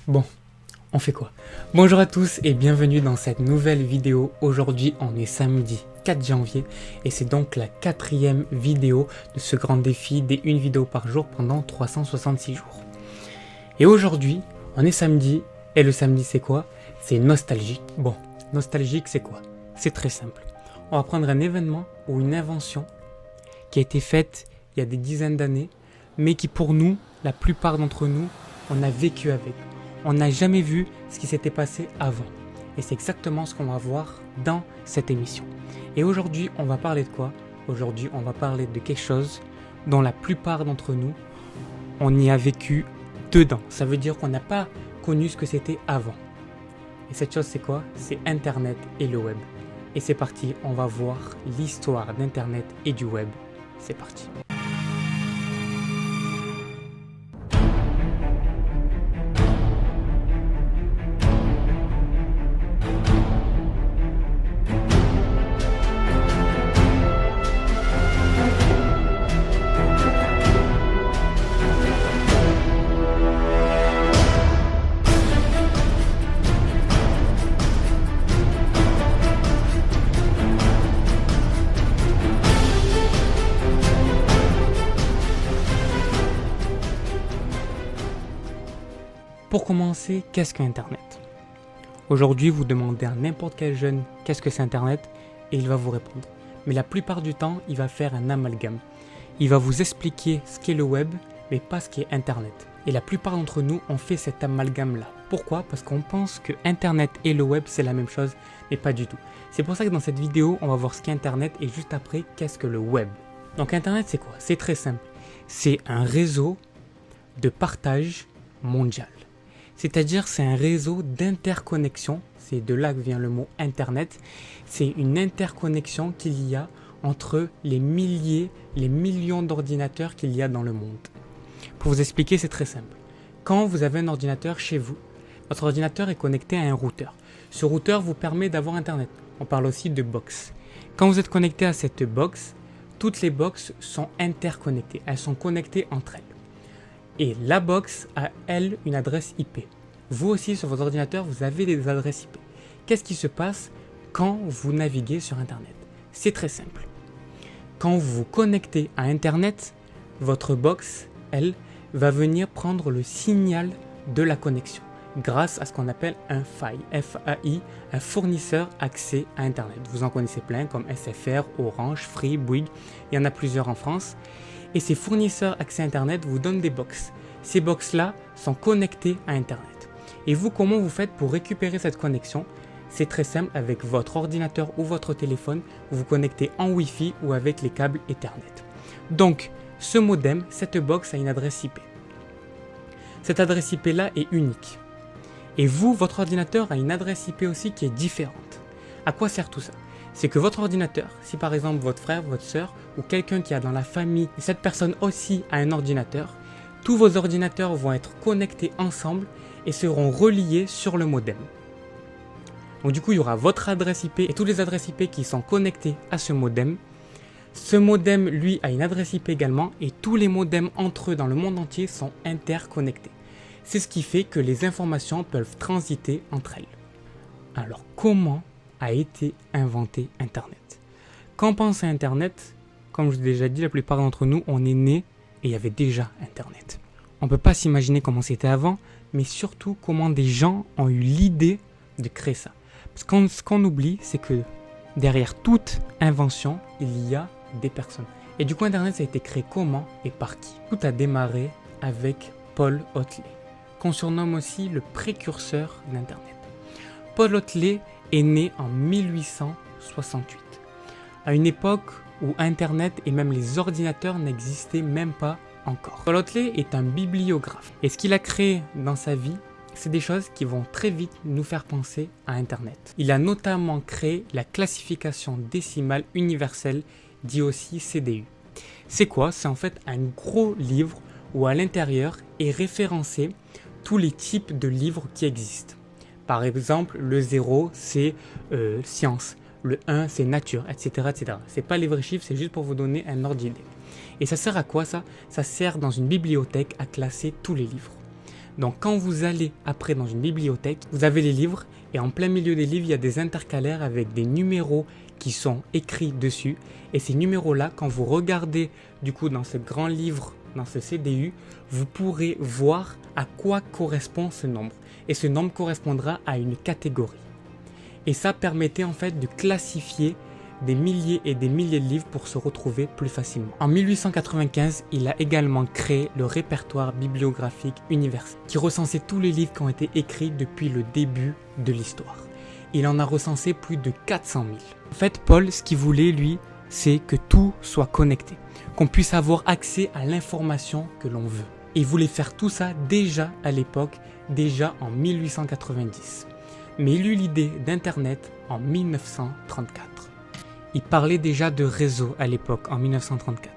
Bon, on fait quoi? Bonjour à tous et bienvenue dans cette nouvelle vidéo. Aujourd'hui, on est samedi 4 janvier et c'est donc la 4e vidéo de ce grand défi des 1 vidéo par jour pendant 366 jours. Et aujourd'hui, on est samedi et le samedi c'est quoi? C'est nostalgique. Bon, nostalgique c'est quoi? C'est très simple. On va prendre un événement ou une invention qui a été faite il y a des dizaines d'années, mais qui pour nous, la plupart d'entre nous, on a vécu avec. On n'a jamais vu ce qui s'était passé avant. Et c'est exactement ce qu'on va voir dans cette émission. Et aujourd'hui, on va parler de quoi? Aujourd'hui, on va parler de quelque chose dont la plupart d'entre nous, on y a vécu dedans. Ça veut dire qu'on n'a pas connu ce que c'était avant. Et cette chose, c'est quoi? C'est Internet et le web. Et c'est parti, on va voir l'histoire d'Internet et du web. C'est parti. Pour commencer, qu'est-ce qu'Internet? Aujourd'hui, vous demandez à n'importe quel jeune qu'est-ce que c'est Internet et il va vous répondre. Mais la plupart du temps, il va faire un amalgame. Il va vous expliquer ce qu'est le web, mais pas ce qu'est Internet. Et la plupart d'entre nous ont fait cet amalgame-là. Pourquoi? Parce qu'on pense que Internet et le web, c'est la même chose, mais pas du tout. C'est pour ça que dans cette vidéo, on va voir ce qu'est Internet et juste après, qu'est-ce que le web. Donc Internet, c'est quoi? C'est très simple. C'est un réseau de partage mondial. C'est-à-dire c'est un réseau d'interconnexion, c'est de là que vient le mot Internet, c'est une interconnexion qu'il y a entre les milliers, les millions d'ordinateurs qu'il y a dans le monde. Pour vous expliquer, c'est très simple. Quand vous avez un ordinateur chez vous, votre ordinateur est connecté à un routeur. Ce routeur vous permet d'avoir Internet. On parle aussi de box. Quand vous êtes connecté à cette box, toutes les boxes sont interconnectées, elles sont connectées entre elles. Et la box a, elle, une adresse IP. Vous aussi, sur votre ordinateur, vous avez des adresses IP. Qu'est-ce qui se passe quand vous naviguez sur Internet? C'est très simple. Quand vous vous connectez à Internet, votre box, elle, va venir prendre le signal de la connexion grâce à ce qu'on appelle un FAI, F-A-I, un fournisseur accès à Internet. Vous en connaissez plein comme SFR, Orange, Free, Bouygues, il y en a plusieurs en France. Et ces fournisseurs accès Internet vous donnent des box. Ces box-là sont connectées à Internet. Et vous, comment vous faites pour récupérer cette connexion? C'est très simple, avec votre ordinateur ou votre téléphone, vous vous connectez en Wi-Fi ou avec les câbles Ethernet. Donc, ce modem, cette box a une adresse IP. Cette adresse IP-là est unique. Et vous, votre ordinateur a une adresse IP aussi qui est différente. À quoi sert tout ça? C'est que votre ordinateur, si par exemple votre frère, votre soeur ou quelqu'un qui a dans la famille, cette personne aussi a un ordinateur, tous vos ordinateurs vont être connectés ensemble et seront reliés sur le modem. Donc du coup, il y aura votre adresse IP et toutes les adresses IP qui sont connectées à ce modem. Ce modem, lui, a une adresse IP également et tous les modems entre eux dans le monde entier sont interconnectés. C'est ce qui fait que les informations peuvent transiter entre elles. Alors comment a été inventé Internet? Quand on pense à Internet, comme je vous ai déjà dit, la plupart d'entre nous, on est né et il y avait déjà Internet. On ne peut pas s'imaginer comment c'était avant, mais surtout comment des gens ont eu l'idée de créer ça. Parce que ce qu'on oublie, c'est que derrière toute invention, il y a des personnes. Et du coup, Internet, ça a été créé comment et par qui? Tout a démarré avec Paul Hotley, qu'on surnomme aussi le précurseur d'Internet. Paul Hotley est né en 1868, à une époque où Internet et même les ordinateurs n'existaient même pas encore. Paul Hotley est un bibliographe et ce qu'il a créé dans sa vie, c'est des choses qui vont très vite nous faire penser à Internet. Il a notamment créé la classification décimale universelle, dit aussi CDU. C'est quoi? C'est en fait un gros livre où à l'intérieur est référencé tous les types de livres qui existent. Par exemple, le 0, c'est science. Le 1, c'est nature, etc. etc. Ce n'est pas les vrais chiffres, c'est juste pour vous donner un ordre d'idée. Et ça sert à quoi ça? Ça sert dans une bibliothèque à classer tous les livres. Donc quand vous allez après dans une bibliothèque, vous avez les livres et en plein milieu des livres, il y a des intercalaires avec des numéros qui sont écrits dessus. Et ces numéros-là, quand vous regardez du coup dans ce grand livre, dans ce CDU, vous pourrez voir à quoi correspond ce nombre. Et ce nombre correspondra à une catégorie. Et ça permettait en fait de classifier des milliers et des milliers de livres pour se retrouver plus facilement. En 1895, il a également créé le répertoire bibliographique universel, qui recensait tous les livres qui ont été écrits depuis le début de l'histoire. Il en a recensé plus de 400 000. En fait, Paul, ce qu'il voulait, lui, c'est que tout soit connecté, qu'on puisse avoir accès à l'information que l'on veut. Et il voulait faire tout ça déjà à l'époque, déjà en 1890. Mais il eut l'idée d'Internet en 1934. Il parlait déjà de réseau à l'époque, en 1934.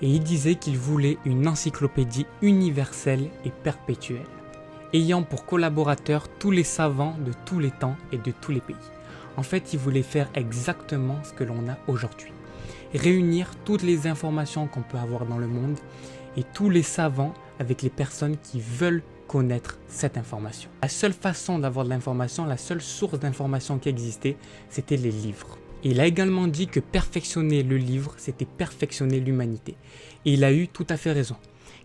Et il disait qu'il voulait une encyclopédie universelle et perpétuelle, ayant pour collaborateurs tous les savants de tous les temps et de tous les pays. En fait, il voulait faire exactement ce que l'on a aujourd'hui. Réunir toutes les informations qu'on peut avoir dans le monde et tous les savants avec les personnes qui veulent connaître cette information. La seule façon d'avoir de l'information, la seule source d'information qui existait, c'était les livres. Et il a également dit que perfectionner le livre, c'était perfectionner l'humanité. Et il a eu tout à fait raison.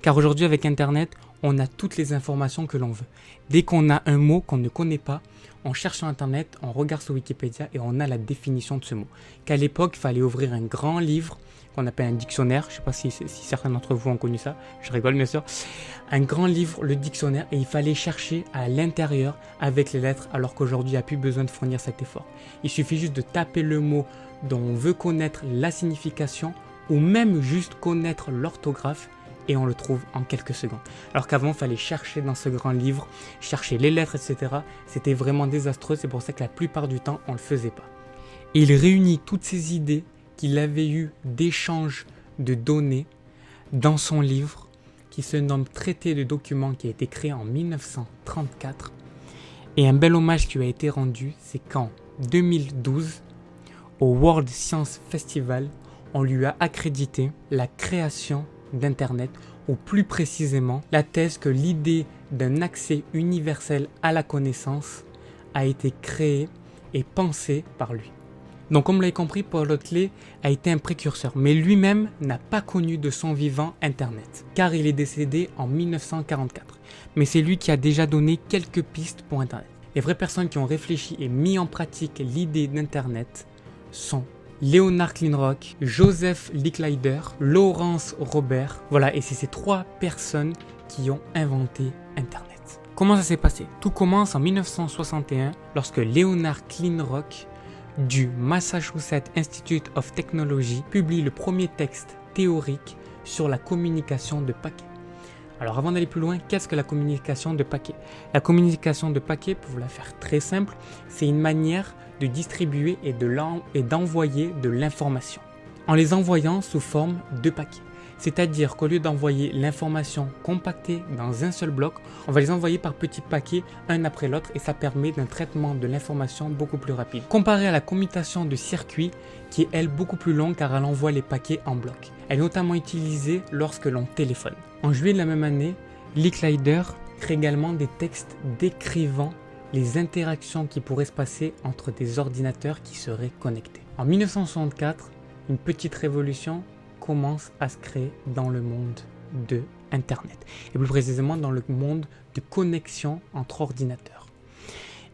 Car aujourd'hui, avec Internet, on a toutes les informations que l'on veut. Dès qu'on a un mot qu'on ne connaît pas, on cherche sur Internet, on regarde sur Wikipédia et on a la définition de ce mot. Qu'à l'époque, il fallait ouvrir un grand livre qu'on appelle un dictionnaire. Je ne sais pas si certains d'entre vous ont connu ça. Je rigole bien sûr. Un grand livre, le dictionnaire, et il fallait chercher à l'intérieur avec les lettres, alors qu'aujourd'hui, il n'y a plus besoin de fournir cet effort. Il suffit juste de taper le mot dont on veut connaître la signification ou même juste connaître l'orthographe et on le trouve en quelques secondes. Alors qu'avant, il fallait chercher dans ce grand livre, chercher les lettres, etc. C'était vraiment désastreux, c'est pour ça que la plupart du temps, on ne le faisait pas. Et il réunit toutes ces idées qu'il avait eues d'échange de données dans son livre qui se nomme Traité de documents, qui a été créé en 1934. Et un bel hommage qui lui a été rendu, c'est qu'en 2012, au World Science Festival, on lui a accrédité la création d'Internet, ou plus précisément la thèse que l'idée d'un accès universel à la connaissance a été créée et pensée par lui. Donc comme vous l'avez compris, Paul Hoteley a été un précurseur, mais lui-même n'a pas connu de son vivant Internet, car il est décédé en 1944. Mais c'est lui qui a déjà donné quelques pistes pour Internet. Les vraies personnes qui ont réfléchi et mis en pratique l'idée d'Internet sont Leonard Kleinrock, Joseph Licklider, Lawrence Robert. Voilà, et c'est ces trois personnes qui ont inventé Internet. Comment ça s'est passé? Tout commence en 1961 lorsque Leonard Kleinrock du Massachusetts Institute of Technology publie le premier texte théorique sur la communication de paquets. Alors avant d'aller plus loin, qu'est-ce que la communication de paquets? La communication de paquets, pour vous la faire très simple, c'est une manière de distribuer et d'envoyer de l'information en les envoyant sous forme de paquets. C'est-à-dire qu'au lieu d'envoyer l'information compactée dans un seul bloc, on va les envoyer par petits paquets un après l'autre et ça permet d'un traitement de l'information beaucoup plus rapide. Comparé à la commutation de circuit qui est elle beaucoup plus longue car elle envoie les paquets en bloc. Elle est notamment utilisée lorsque l'on téléphone. En juillet de la même année, Licklider crée également des textes décrivant les interactions qui pourraient se passer entre des ordinateurs qui seraient connectés. En 1964, une petite révolution commence à se créer dans le monde de Internet, et plus précisément dans le monde de connexion entre ordinateurs.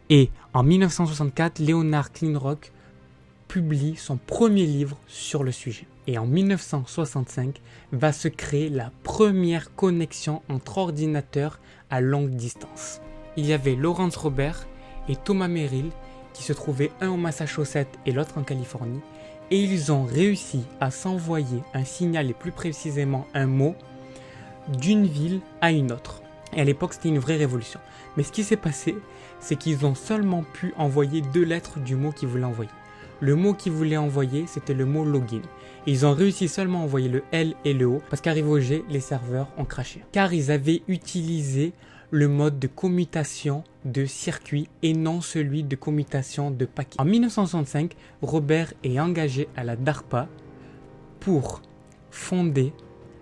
Et en 1964, Leonard Kleinrock publie son premier livre sur le sujet. Et en 1965, va se créer la première connexion entre ordinateurs à longue distance. Il y avait Lawrence Robert et Thomas Merrill qui se trouvaient un au Massachusetts et l'autre en Californie. Et ils ont réussi à s'envoyer un signal et plus précisément un mot d'une ville à une autre. Et à l'époque, c'était une vraie révolution. Mais ce qui s'est passé, c'est qu'ils ont seulement pu envoyer 2 lettres du mot qu'ils voulaient envoyer. Le mot qu'ils voulaient envoyer, c'était le mot login. Et ils ont réussi seulement à envoyer le L et le O parce qu'arrivé au G, les serveurs ont craché. Car ils avaient utilisé le mode de commutation de circuit et non celui de commutation de paquets. En 1965, Robert est engagé à la DARPA pour fonder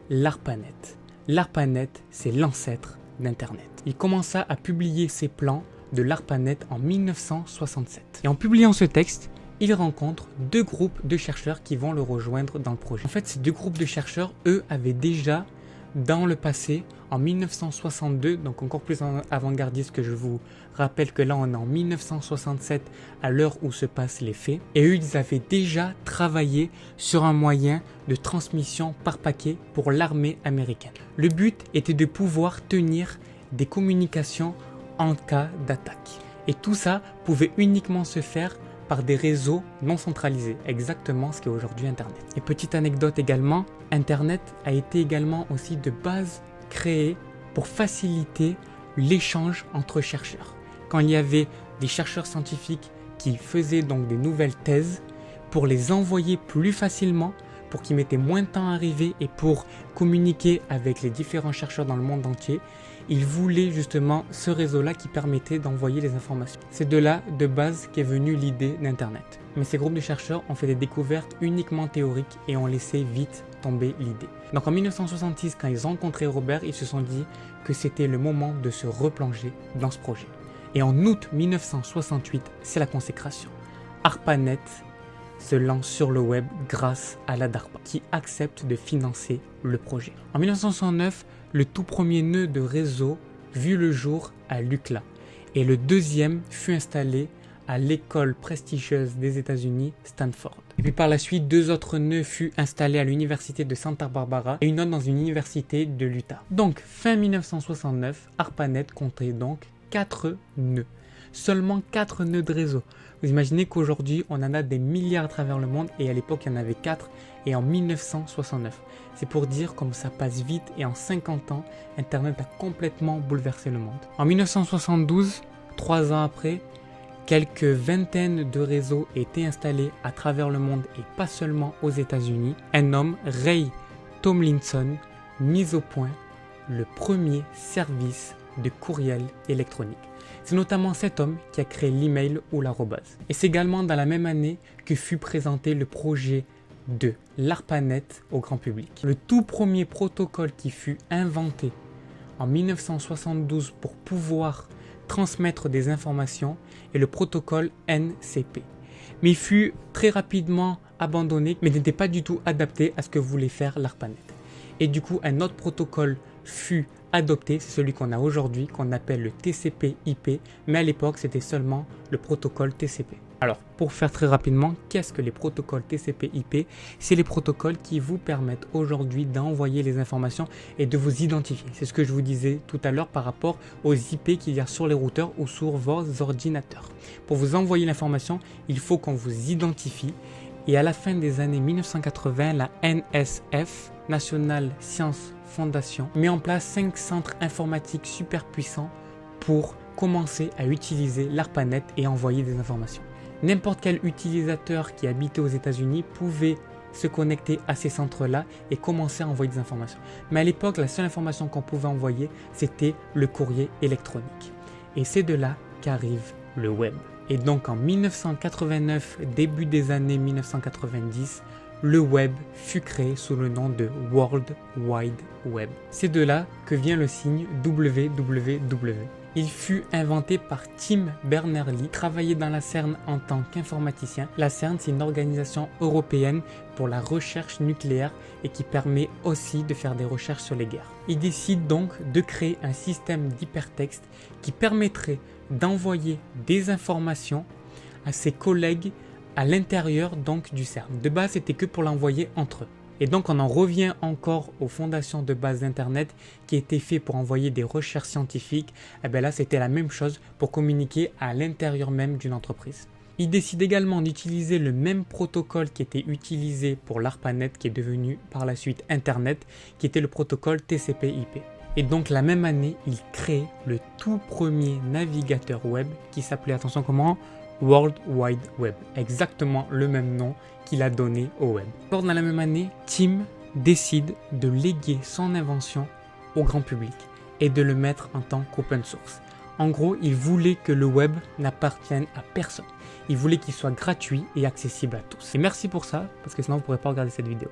l'ARPANET. L'ARPANET, c'est l'ancêtre d'Internet. Il commença à publier ses plans de l'ARPANET en 1967. Et en publiant ce texte, il rencontre deux groupes de chercheurs qui vont le rejoindre dans le projet. En fait, ces deux groupes de chercheurs, eux, avaient déjà, dans le passé, en 1962, donc encore plus avant-gardiste que je vous rappelle que là, on est en 1967 à l'heure où se passent les faits. Et eux, ils avaient déjà travaillé sur un moyen de transmission par paquet pour l'armée américaine. Le but était de pouvoir tenir des communications en cas d'attaque. Et tout ça pouvait uniquement se faire par des réseaux non centralisés, exactement ce qu'est aujourd'hui Internet. Et petite anecdote également, Internet a été également aussi de base créé pour faciliter l'échange entre chercheurs. Quand il y avait des chercheurs scientifiques qui faisaient donc des nouvelles thèses, pour les envoyer plus facilement, pour qu'ils mettaient moins de temps à arriver et pour communiquer avec les différents chercheurs dans le monde entier, ils voulaient justement ce réseau-là qui permettait d'envoyer les informations. C'est de là, de base, qu'est venue l'idée d'Internet. Mais ces groupes de chercheurs ont fait des découvertes uniquement théoriques et ont laissé vite tomber l'idée. Donc en 1966, quand ils ont rencontré Robert, ils se sont dit que c'était le moment de se replonger dans ce projet. Et en août 1968, c'est la consécration. ARPANET se lance sur le web grâce à la DARPA qui accepte de financer le projet. En 1969, le tout premier nœud de réseau vit le jour à l'UCLA et le deuxième fut installé à l'école prestigieuse des États-Unis, Stanford. Et puis par la suite, deux autres nœuds furent installés à l'université de Santa Barbara et une autre dans une université de l'Utah. Donc fin 1969, ARPANET comptait donc 4 nœuds. Seulement 4 nœuds de réseau. Vous imaginez qu'aujourd'hui, on en a des milliards à travers le monde et à l'époque, il y en avait 4 et en 1969. C'est pour dire comme ça passe vite et en 50 ans, Internet a complètement bouleversé le monde. En 1972, 3 ans après, quelques vingtaines de réseaux étaient installés à travers le monde et pas seulement aux États-Unis. Un homme, Ray Tomlinson, mis au point le premier service de courriel électronique. C'est notamment cet homme qui a créé l'email ou l'arrobase. Et c'est également dans la même année que fut présenté le projet de l'ARPANET au grand public. Le tout premier protocole qui fut inventé en 1972 pour pouvoir transmettre des informations est le protocole NCP. Mais il fut très rapidement abandonné, mais n'était pas du tout adapté à ce que voulait faire l'ARPANET. Et du coup, un autre protocole fut adopté, c'est celui qu'on a aujourd'hui, qu'on appelle le TCP/IP, mais à l'époque, c'était seulement le protocole TCP. Alors, pour faire très rapidement, qu'est-ce que les protocoles TCP/IP? C'est les protocoles qui vous permettent aujourd'hui d'envoyer les informations et de vous identifier. C'est ce que je vous disais tout à l'heure par rapport aux IP qu'il y a sur les routeurs ou sur vos ordinateurs. Pour vous envoyer l'information, il faut qu'on vous identifie. Et à la fin des années 1980, la NSF, National Science Foundation, met en place 5 centres informatiques super puissants pour commencer à utiliser l'ARPANET et envoyer des informations. N'importe quel utilisateur qui habitait aux États-Unis pouvait se connecter à ces centres-là et commencer à envoyer des informations. Mais à l'époque, la seule information qu'on pouvait envoyer, c'était le courrier électronique. Et c'est de là qu'arrive le web. Et donc en 1989, début des années 1990, le web fut créé sous le nom de World Wide Web. C'est de là que vient le signe www. Il fut inventé par Tim Berners-Lee, travaillait dans la CERN en tant qu'informaticien. La CERN, c'est une organisation européenne pour la recherche nucléaire et qui permet aussi de faire des recherches sur les guerres. Il décide donc de créer un système d'hypertexte qui permettrait d'envoyer des informations à ses collègues à l'intérieur donc du CERN. De base, c'était que pour l'envoyer entre eux. Et donc, on en revient encore aux fondations de base d'Internet qui étaient faites pour envoyer des recherches scientifiques. Et bien là, c'était la même chose pour communiquer à l'intérieur même d'une entreprise. Il décide également d'utiliser le même protocole qui était utilisé pour l'ARPANET, qui est devenu par la suite Internet, qui était le protocole TCP/IP. Et donc, la même année, il crée le tout premier navigateur web qui s'appelait, attention comment ? World Wide Web, exactement le même nom qu'il a donné au web. Dans la même année, Tim décide de léguer son invention au grand public et de le mettre en tant qu'open source. En gros, il voulait que le web n'appartienne à personne. Il voulait qu'il soit gratuit et accessible à tous. Et merci pour ça, parce que sinon vous ne pourrez pas regarder cette vidéo.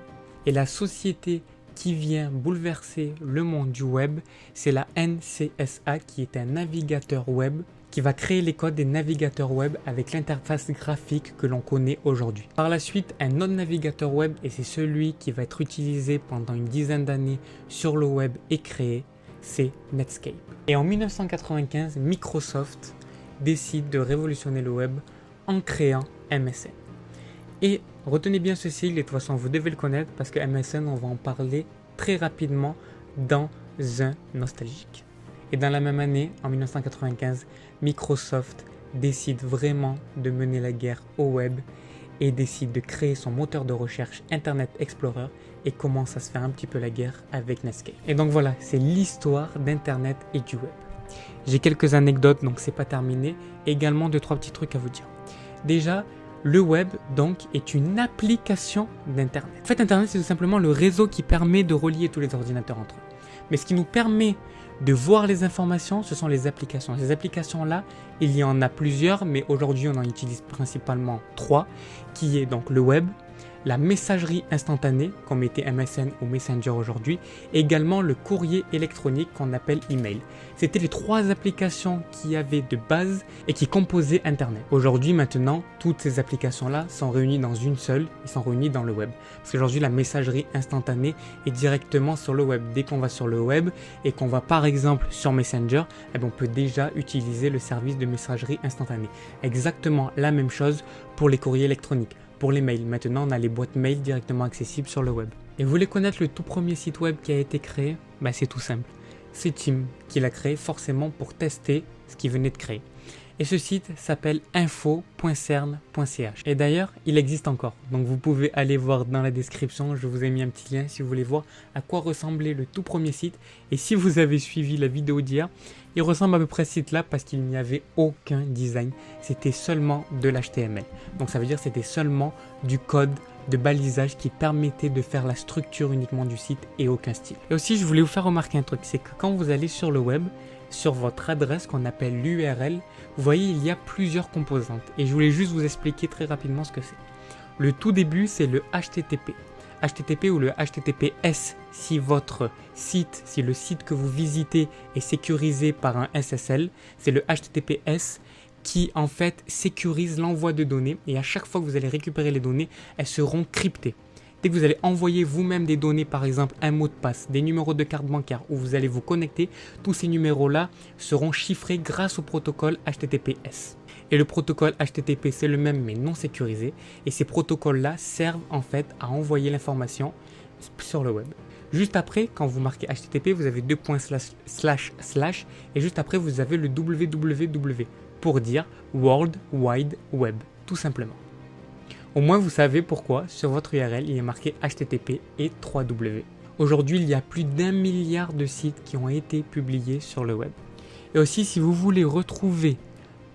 Et la société qui vient bouleverser le monde du web, c'est la NCSA qui est un navigateur web qui va créer les codes des navigateurs web avec l'interface graphique que l'on connaît aujourd'hui. Par la suite, un autre navigateur web, et c'est celui qui va être utilisé pendant une dizaine d'années sur le web et créé, c'est Netscape. Et en 1995, Microsoft décide de révolutionner le web en créant MSN. Et retenez bien ce sigle, et de toute façon vous devez le connaître parce que MSN, on va en parler très rapidement dans un nostalgique. Et dans la même année, en 1995, Microsoft décide vraiment de mener la guerre au web et décide de créer son moteur de recherche Internet Explorer et commence à se faire un petit peu la guerre avec Netscape. Et donc voilà, c'est l'histoire d'Internet et du web. J'ai quelques anecdotes, donc c'est pas terminé. Également 2-3 petits trucs à vous dire. Déjà, le web donc est une application d'Internet. En fait, Internet c'est tout simplement le réseau qui permet de relier tous les ordinateurs entre eux. Mais ce qui nous permet de voir les informations, ce sont les applications. Ces applications-là, il y en a plusieurs, mais aujourd'hui on en utilise principalement 3, qui est donc le web, la messagerie instantanée, comme était MSN ou Messenger aujourd'hui, et également le courrier électronique qu'on appelle email. C'était les 3 applications qui avaient de base et qui composaient Internet. Aujourd'hui, maintenant, toutes ces applications-là sont réunies dans une seule, ils sont réunies dans le web. Parce qu'aujourd'hui, la messagerie instantanée est directement sur le web. Dès qu'on va sur le web et qu'on va par exemple sur Messenger, on peut déjà utiliser le service de messagerie instantanée. Exactement la même chose pour les courriers électroniques. Pour les mails, maintenant on a les boîtes mail directement accessibles sur le web. Et vous voulez connaître le tout premier site web qui a été créé? C'est tout simple. C'est Tim qui l'a créé forcément pour tester ce qu'il venait de créer. Et ce site s'appelle info.cern.ch. Et d'ailleurs, il existe encore. Donc vous pouvez aller voir dans la description, je vous ai mis un petit lien si vous voulez voir à quoi ressemblait le tout premier site. Et si vous avez suivi la vidéo d'hier, il ressemble à peu près à ce site-là parce qu'il n'y avait aucun design. C'était seulement de l'HTML. Donc ça veut dire que c'était seulement du code de balisage qui permettait de faire la structure uniquement du site et aucun style. Et aussi, je voulais vous faire remarquer un truc, c'est que quand vous allez sur le web, sur votre adresse qu'on appelle l'URL, vous voyez il y a plusieurs composantes et je voulais juste vous expliquer très rapidement ce que c'est. Le tout début c'est le HTTP. HTTP ou le HTTPS si votre site, si le site que vous visitez est sécurisé par un SSL, c'est le HTTPS qui en fait sécurise l'envoi de données et à chaque fois que vous allez récupérer les données, elles seront cryptées. Dès que vous allez envoyer vous-même des données, par exemple un mot de passe, des numéros de carte bancaire où vous allez vous connecter, tous ces numéros-là seront chiffrés grâce au protocole HTTPS. Et le protocole HTTP c'est le même mais non sécurisé et ces protocoles-là servent en fait à envoyer l'information sur le web. Juste après, quand vous marquez HTTP, vous avez 2 points / et juste après vous avez le www pour dire World Wide Web, tout simplement. Au moins vous savez pourquoi sur votre URL il est marqué HTTP et 3W. Aujourd'hui il y a plus d'1 milliard de sites qui ont été publiés sur le web. Et aussi si vous voulez retrouver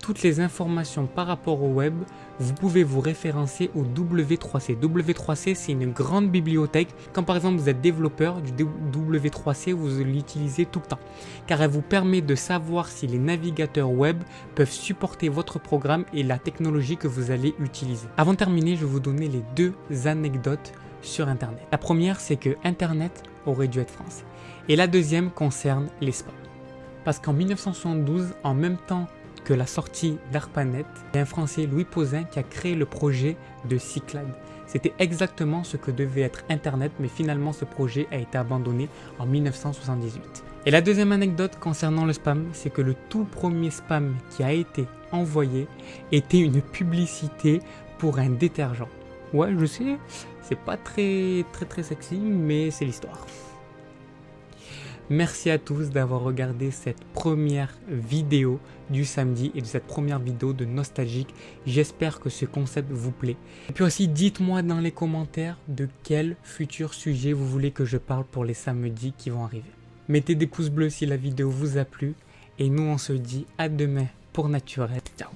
toutes les informations par rapport au web, vous pouvez vous référencer au W3C. W3C c'est une grande bibliothèque. Quand par exemple vous êtes développeur du W3C, vous l'utilisez tout le temps. Car elle vous permet de savoir si les navigateurs web peuvent supporter votre programme et la technologie que vous allez utiliser. Avant de terminer, je vais vous donner les 2 anecdotes sur Internet. La première c'est que Internet aurait dû être français. Et la deuxième concerne les spams. Parce qu'en 1972, en même temps que la sortie d'ARPANET, il y a un Français, Louis Pouzin, qui a créé le projet de Cyclade. C'était exactement ce que devait être Internet, mais finalement ce projet a été abandonné en 1978. Et la deuxième anecdote concernant le spam, c'est que le tout premier spam qui a été envoyé était une publicité pour un détergent. Ouais, je sais, c'est pas très sexy, mais c'est l'histoire. Merci à tous d'avoir regardé cette première vidéo du samedi et de cette première vidéo de Nostalgique. J'espère que ce concept vous plaît. Et puis aussi, dites-moi dans les commentaires de quel futur sujet vous voulez que je parle pour les samedis qui vont arriver. Mettez des pouces bleus si la vidéo vous a plu. Et nous, on se dit à demain pour Naturel. Ciao!